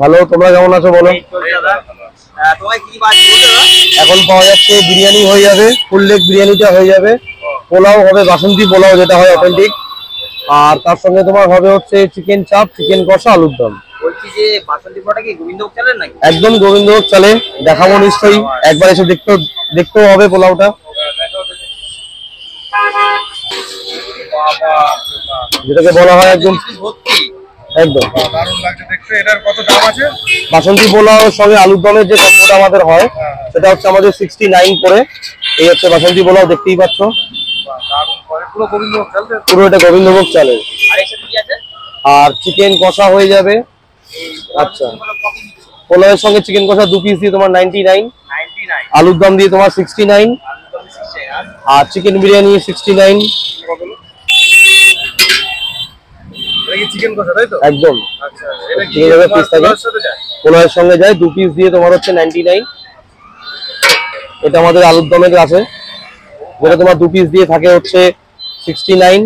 ভালো, তোমরা কেমন আছো বলো? এখন পাওয়া যাচ্ছে বিরিয়ানি হয়ে যাবে, ফুল লেগ বিরিয়ানিটা হয়ে যাবে, পোলাও হবে বাসন্তী পোলাও যেটা হয় অথেন্টিক, আর তার সঙ্গে তোমার হবে হচ্ছে চিকেন চাপ, চিকেন কষা, আলুর দম। বলছি যে বাসন্তী পোলাওটা কি গোবিন্দভোগ চালের নাকি? একদম গোবিন্দভোগ চালে, দেখাবো নিশ্চয়ই, একবার এসে দেখতেও হবে পোলাওটা, যেটাকে বলা হয় একদম একদম দারুণ লাগছে দেখতে। এটার কত দাম আছে? বাসন্তী পোলাওর সঙ্গে আলুর দমের যে কম্বোটা আমাদের হয় সেটা হচ্ছে আমাদের 69 করে। এই হচ্ছে বাসন্তী পোলাও, দেখতেই পাচ্ছ, পুরো গোবিন্দভোগ চাল, পুরো এটা গোবিন্দভোগ চালের। আর এর সাথে কি আছে? আর চিকেন কষা হয়ে যাবে। আচ্ছা, পোলাওয়ের সঙ্গে চিকেন কষা 2 পিস দিয়ে তোমার 99, আলুর দম দিয়ে তোমার 69, আর চিকেন বিরিয়ানি 69। চিকেন কষা তাই তো? একদম। আচ্ছা, এটা কি পিস থাকে, পোলাওয়ের সঙ্গে যায় 2 পিস দিয়ে তোমার হচ্ছে 99। এটা আমাদের আলুর দমের আছে, যেটা তোমার 2 পিস দিয়ে থাকে হচ্ছে 69।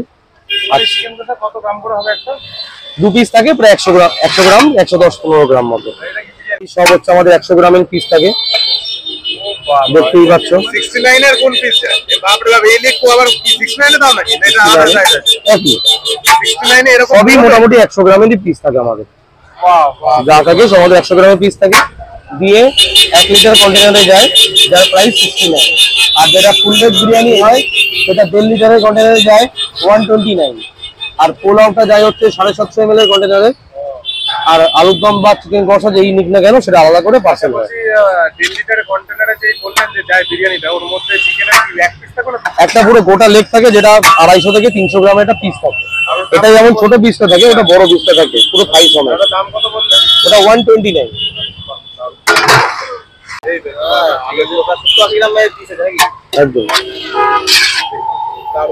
আর চিকেন কষা কত গ্রাম করে হবে একটা? 2 পিস থাকে প্রায় 100 গ্রাম, 110-15 গ্রাম মতো। সব হচ্ছে আমাদের 100 গ্রামের পিস থাকে, দেখতেই পাচ্ছ। 69 এর কোন পিস? বাপ রে বাপ, এই লেগ কো আবার 69 এর দাম নাকি? এটা আলাদা সাইজ আছে। একই 69 এ এরকম সবই মোটামুটি 100 গ্রামেরই পিস থাকে আমাদের। বাহ বাহ, যা থাকে সব আমাদের 100 গ্রামের পিস থাকে, দিয়ে 1 লিটার কন্টেনারে যায়, যার প্রাইস 69। আর যেটা ফুল লেগ বিরিয়ানি হয় সেটা 1.5 লিটারের কন্টেনারে যায় 129। আর পোলাওটা যায় হচ্ছে 750 ml এর কন্টেনারে। আর আলুর দম বা চিকেন কষা যেই নিক না কেন সেটা আলাদা করে পার্সেল হয়। 1.5 লিটারের কন্টেনারে যেই বললেন যে যায় বিরিয়ানিটা, ওর মধ্যে চিকেনের কি এক পিস থাকে না? একটা পুরো গোটা লেগ থাকে, যেটা 250 থেকে 300 গ্রামের একটা পিস থাকে। এটা যেমন ছোট পিসটা থাকে, ওটা বড় পিসটা থাকে পুরো থাই সমেত। দাম কত বললেন? ওটা 129। এই বে, আগে 70 গ্রামের পিস আছে নাকি? একদম।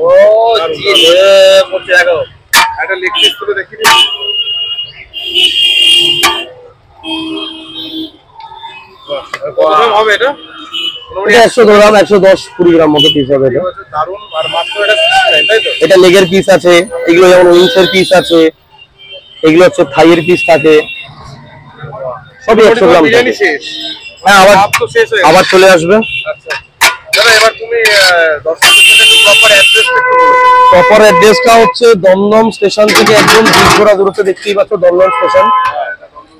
ও জি পড়ছে দেখো। একটা লেগ পিস করে দেখি নি। কত গ্রাম হবে এটা? এটা 100 গ্রাম, 110-20 গ্রাম মতো পিস হবে এটা। দারুন। আর মাত্র এটা 69 তাই তো? এটা লেগের পিস আছে, এগুলো যেমন উইংস এর পিস আছে, এগুলো হচ্ছে থাইয়ের পিস থাকে, সবই 100 গ্রাম বিরিয়ানি থাকে। শেষ? হ্যাঁ, ভাত তো শেষ হয়ে গেছে। আবার চলে আসবে। আচ্ছা দাদা, এবার তুমি দর্শকদের জন্য একটু প্রপার অ্যাড্রেসটা একটু বলো। প্রপার অ্যাড্রেসটা হচ্ছে দমদম স্টেশন থেকে একদম 20 ঘোড়া দূরত্বে, দেখতেই পাচ্ছ দমদম স্টেশন,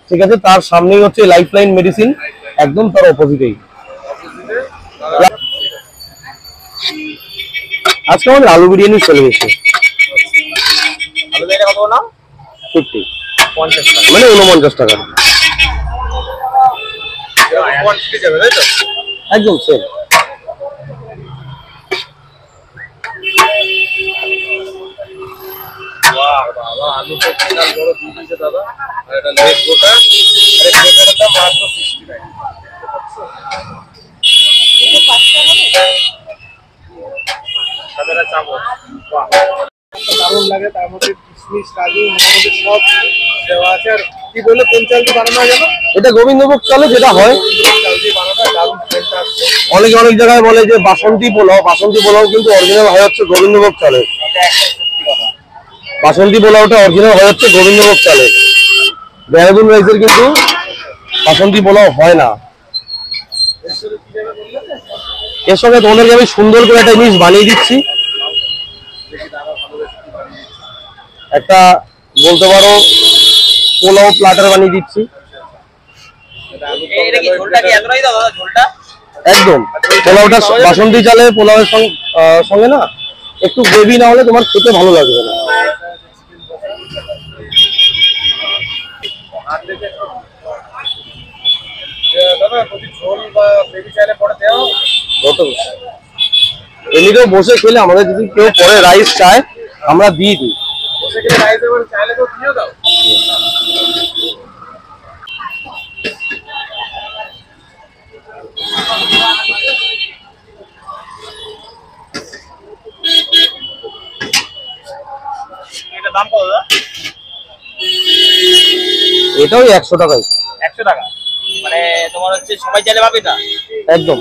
ঠিক আছে? তার সামনেই হচ্ছে লাইফলাইন মেডিসিন, একদম তার অপোজিটেই। আজকে আমাদের আলু বিরিয়ানি চলে গেছে আলু বিরিয়ানি কত না? 50, 50 টাকা। মানে 49 টাকা। কোয়ান্টিটি যাবে তাই তো? একদম সেম। বাহ বাবা, আলু তো বিশাল বড় দিয়ে দিয়েছে দাদা। আর এটা লেগ গোটা, আর এই গোটাটার দাম মাত্র 69। সাদাটা চামচ, বাহ দারুণ লাগে। তার মধ্যে কিশমিশ, কাজু, মোটামুটি সব দেওয়া আছে। আর কি বললে কোন চাল দিয়ে বানানো হয় জানো? এটা গোবিন্দভোগ চালে যেটা হয়, চাল দিয়ে বানানো হয়, দারুণ স্মেলটা আসছে। অনেক জায়গায় বলে যে বাসন্তী পোলাও, বাসন্তী পোলাও কিন্তু অরিজিনাল হয় হচ্ছে গোবিন্দভোগ চালে। বাসন্তী পোলাওটা অরিজিনাল হয় হচ্ছে গোবিন্দভোগ চালে, দেহরাদুন রাইসের কিন্তু বাসন্তী পোলাও হয় না। এর সঙ্গে তোমাদেরকে আমি সুন্দর করে একটা জিনিস বানিয়ে দিচ্ছি, একটা বলতে পারো পোলাও প্লাটার বানিয়ে দিচ্ছি। এটা কি ঝোলটা কি এতটাই দাও দাদা? ঝোলটা একদম পোলাওটা বাসন্তী চালের পোলাওয়ের সঙ্গে না একটু গ্রেভি না হলে তোমার খেতে ভালো লাগবে না। দাদা যদি ঝোল বা গ্রেভি চাইলে পরে দেওয়া হবে? যত এমনিতেও বসে খেলে, আমাদের যদি কেউ পরে রাইস চায় আমরা দিয়ে দিই। বসে গেলে রাইস এবার চাইলে তো দিও দাও। এটা দাম কত দাদা? এটাও 100 টাকাই। 100 টাকা। মানে তোমার হচ্ছে সবাই চাইলে পাবে এটা? একদম।